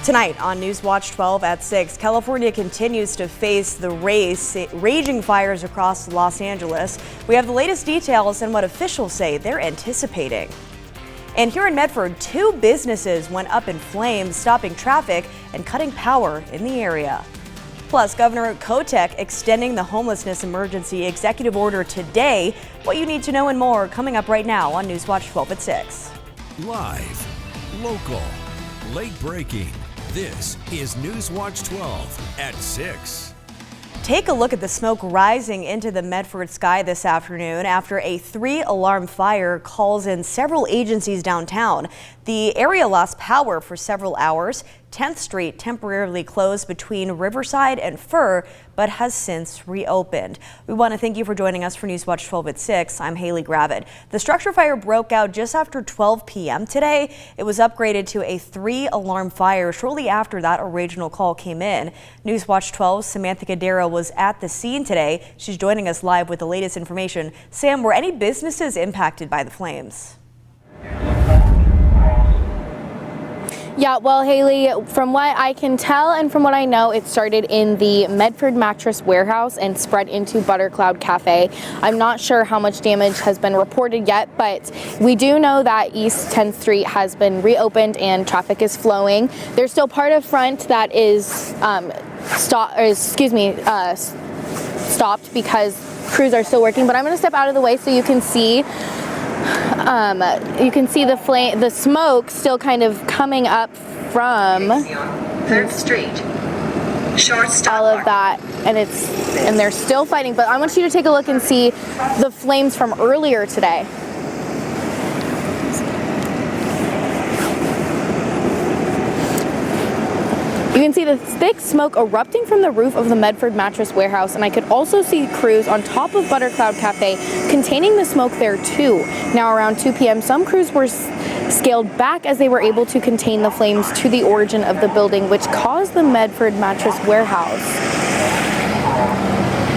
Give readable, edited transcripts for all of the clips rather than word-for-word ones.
Tonight on NewsWatch 12 at 6, California continues to face the raging fires across Los Angeles. We have the latest details and what officials say they're anticipating. And here in Medford, 2 businesses went up in flames, stopping traffic and cutting power in the area. Plus, Governor Kotek extending the homelessness emergency executive order today. What you need to know and more coming up right now on NewsWatch 12 at 6. Live, local, late breaking. This is NewsWatch 12 at 6. Take a look at the smoke rising into the Medford sky this afternoon after a 3-alarm fire calls in several agencies downtown. The area lost power for several hours. 10th Street temporarily closed between Riverside and Fur, but has since reopened. We want to thank you for joining us for NewsWatch 12 at 6. I'm Haley Gravitt. The structure fire broke out just after 12 p.m. today. It was upgraded to a 3-alarm fire shortly after that original call came in. NewsWatch 12's Samantha Cadera was at the scene today. She's joining us live with the latest information. Sam, were any businesses impacted by the flames? Yeah, well, Haley, from what I can tell and from what I know, it started in the Medford mattress warehouse and spread into Buttercloud Cafe. I'm not sure how much damage has been reported yet, but we do know that East 10th Street has been reopened and traffic is flowing. There's still part of Front that is stopped because crews are still working, but I'm going to step out of the way so you can see. The smoke still kind of coming up from 3rd Street. Short all of that, and they're still fighting. But I want you to take a look and see the flames from earlier today. You can see the thick smoke erupting from the roof of the Medford mattress warehouse, and I could also see crews on top of Buttercloud Cafe containing the smoke there too. Now around 2 p.m., some crews were scaled back as they were able to contain the flames to the origin of the building, which caused the Medford mattress warehouse.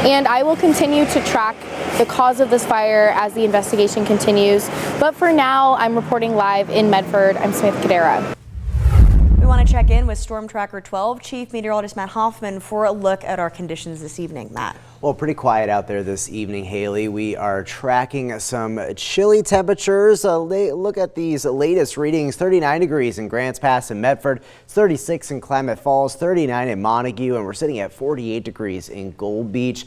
And I will continue to track the cause of this fire as the investigation continues. But for now, I'm reporting live in Medford. I'm Samantha Cadera. We want to check in with Storm Tracker 12 Chief Meteorologist Matt Hoffman for a look at our conditions this evening. Matt. Well, pretty quiet out there this evening, Haley. We are tracking some chilly temperatures. Look at these latest readings. 39 degrees in Grants Pass and Medford, 36 in Klamath Falls, 39 in Montague, and we're sitting at 48 degrees in Gold Beach.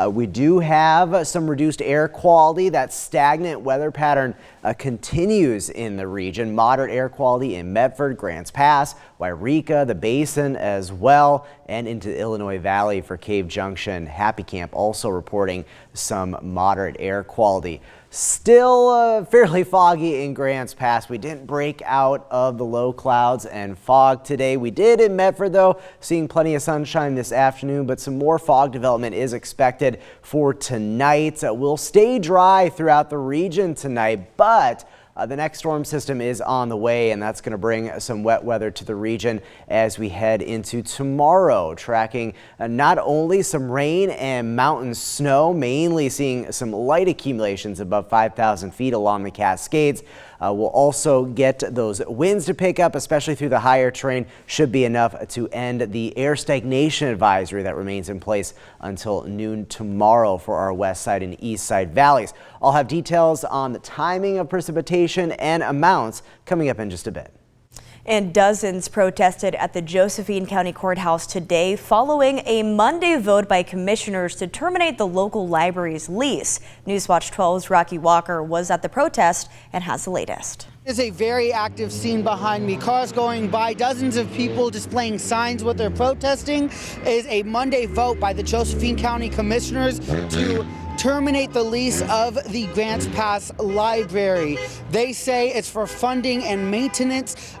We do have some reduced air quality. That stagnant weather pattern continues in the region. Moderate air quality in Medford, Grants Pass, Wairika, the Basin as well, and into the Illinois Valley for Cave Junction. Happy Camp also reporting some moderate air quality. Still fairly foggy in Grants Pass. We didn't break out of the low clouds and fog today. We did in Medford, though, seeing plenty of sunshine this afternoon, but some more fog development is expected for tonight. We'll stay dry throughout the region tonight, but the next storm system is on the way, and that's going to bring some wet weather to the region as we head into tomorrow. Tracking not only some rain and mountain snow, mainly seeing some light accumulations above 5,000 feet along the Cascades. We'll also get those winds to pick up, especially through the higher terrain. Should be enough to end the air stagnation advisory that remains in place until noon tomorrow for our west side and east side valleys. I'll have details on the timing of precipitation and amounts coming up in just a bit. And dozens protested at the Josephine County Courthouse today following a Monday vote by commissioners to terminate the local library's lease. NewsWatch 12's Rocky Walker was at the protest and has the latest. There's a very active scene behind me. Cars going by, dozens of people displaying signs. What they're protesting is a Monday vote by the Josephine County Commissioners to terminate the lease of the Grants Pass Library. They say it's for funding and maintenance.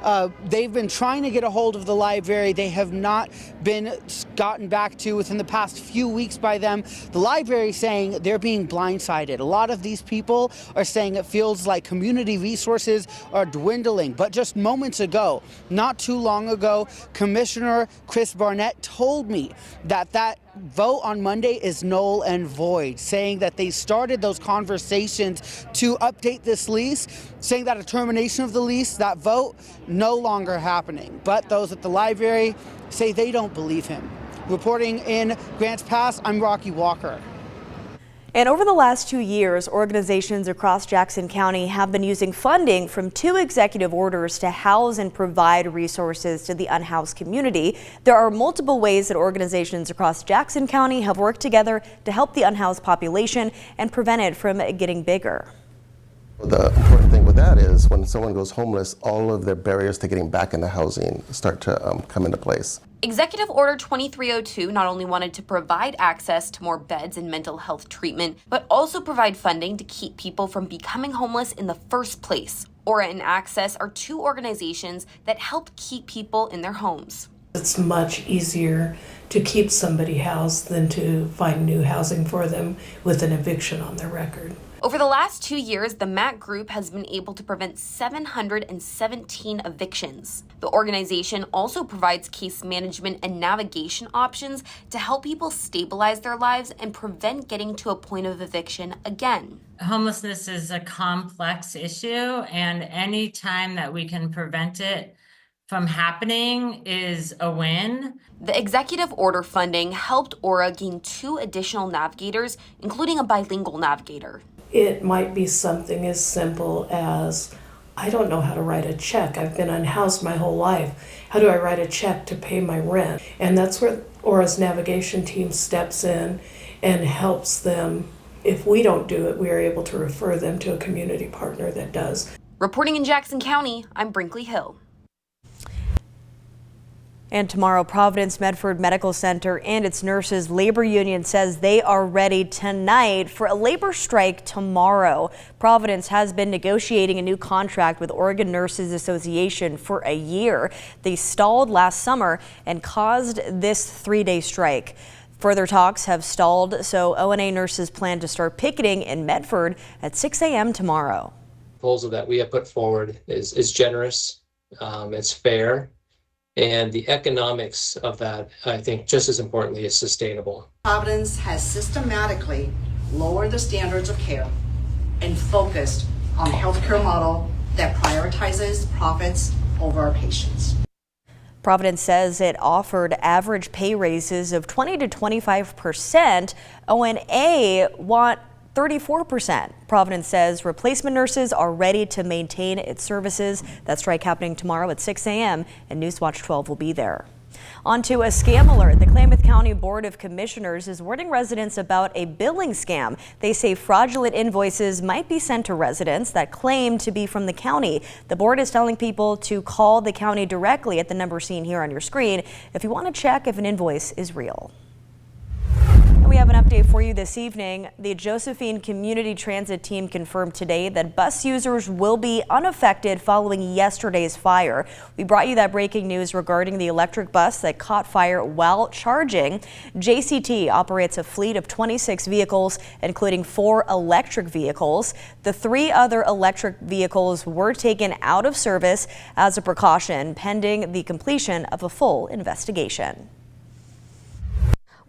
They've been trying to get a hold of the library. They have not been gotten back to within the past few weeks by them. The library saying they're being blindsided. A lot of these people are saying it feels like community resources are dwindling. But just moments ago, not too long ago, Commissioner Chris Barnett told me that vote on Monday is null and void, saying that they started those conversations to update this lease, saying that a termination of the lease, that vote, no longer happening. But those at the library say they don't believe him. Reporting in Grants Pass, I'm Rocky Walker. And over the last 2 years, organizations across Jackson County have been using funding from 2 executive orders to house and provide resources to the unhoused community. There are multiple ways that organizations across Jackson County have worked together to help the unhoused population and prevent it from getting bigger. The important thing with that is when someone goes homeless, all of their barriers to getting back into housing start to come into place. Executive Order 2302 not only wanted to provide access to more beds and mental health treatment, but also provide funding to keep people from becoming homeless in the first place. Aura and Access are 2 organizations that help keep people in their homes. It's much easier to keep somebody housed than to find new housing for them with an eviction on their record. Over the last 2 years, the MAC group has been able to prevent 717 evictions. The organization also provides case management and navigation options to help people stabilize their lives and prevent getting to a point of eviction again. Homelessness is a complex issue, and any time that we can prevent it from happening is a win. The executive order funding helped Aura gain 2 additional navigators, including a bilingual navigator. It might be something as simple as, I don't know how to write a check. I've been unhoused my whole life. How do I write a check to pay my rent? And that's where Aura's navigation team steps in and helps them. If we don't do it, we are able to refer them to a community partner that does. Reporting in Jackson County, I'm Brinkley Hill. And tomorrow, Providence Medford Medical Center and its nurses labor union says they are ready tonight for a labor strike tomorrow. Providence has been negotiating a new contract with Oregon Nurses Association for a year. They stalled last summer and caused this 3-day strike. Further talks have stalled, so ONA nurses plan to start picketing in Medford at 6 a.m. tomorrow. The proposal that we have put forward is generous, it's fair. And the economics of that, I think, just as importantly, is sustainable. Providence has systematically lowered the standards of care and focused on a healthcare model that prioritizes profits over our patients. Providence says it offered average pay raises of 20 to 25%. ONA want 34%. Providence says replacement nurses are ready to maintain its services. That strike happening tomorrow at 6 a.m. and NewsWatch 12 will be there. On to a scam alert. The Klamath County Board of Commissioners is warning residents about a billing scam. They say fraudulent invoices might be sent to residents that claim to be from the county. The board is telling people to call the county directly at the number seen here on your screen if you want to check if an invoice is real. We have an update for you this evening. The Josephine Community Transit team confirmed today that bus users will be unaffected following yesterday's fire. We brought you that breaking news regarding the electric bus that caught fire while charging. JCT operates a fleet of 26 vehicles, including 4 electric vehicles. The 3 other electric vehicles were taken out of service as a precaution, pending the completion of a full investigation.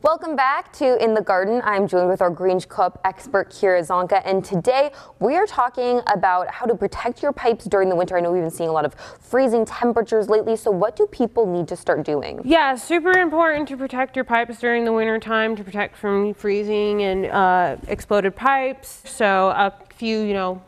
Welcome back to In the Garden. I'm joined with our Grange Co-op expert, Kira Zonka, and today we are talking about how to protect your pipes during the winter. I know we've been seeing a lot of freezing temperatures lately, so what do people need to start doing? Yeah, super important to protect your pipes during the winter time, to protect from freezing and exploded pipes. So a few,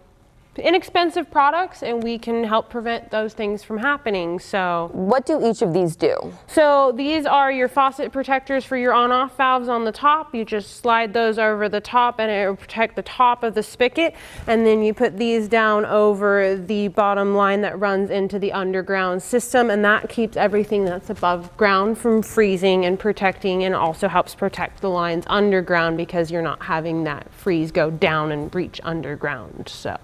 inexpensive products, and we can help prevent those things from happening. So what do each of these do? So these are your faucet protectors for your on-off valves on the top. You just slide those over the top and it will protect the top of the spigot, and then you put these down over the bottom line that runs into the underground system, and that keeps everything that's above ground from freezing and protecting, and also helps protect the lines underground because you're not having that freeze go down and reach underground. So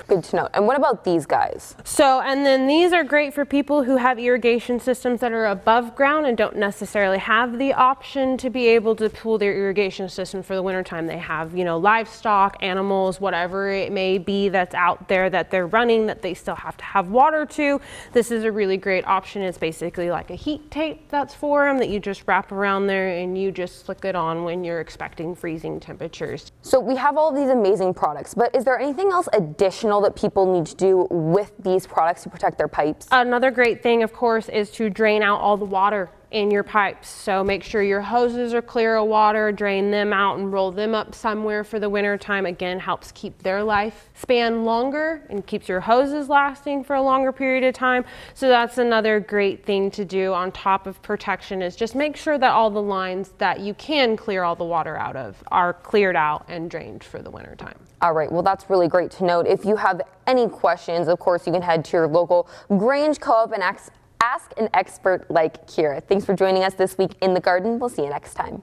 Good to know. And what about these guys? So, and then these are great for people who have irrigation systems that are above ground and don't necessarily have the option to be able to pull their irrigation system for the wintertime. They have, you know, livestock, animals, whatever it may be that's out there that they're running that they still have to have water to. This is a really great option. It's basically like a heat tape that's for them that you just wrap around there and you just flick it on when you're expecting freezing temperatures. So we have all of these amazing products, but is there anything else additional that people need to do with these products to protect their pipes? Another great thing, of course, is to drain out all the water in your pipes. So make sure your hoses are clear of water, drain them out and roll them up somewhere for the winter time. Again, helps keep their lifespan longer and keeps your hoses lasting for a longer period of time. So that's another great thing to do on top of protection, is just make sure that all the lines that you can clear all the water out of are cleared out and drained for the winter time. All right, well, that's really great to note. If you have any questions, of course, you can head to your local Grange Co-op and ask an expert like Kira. Thanks for joining us this week in the garden. We'll see you next time.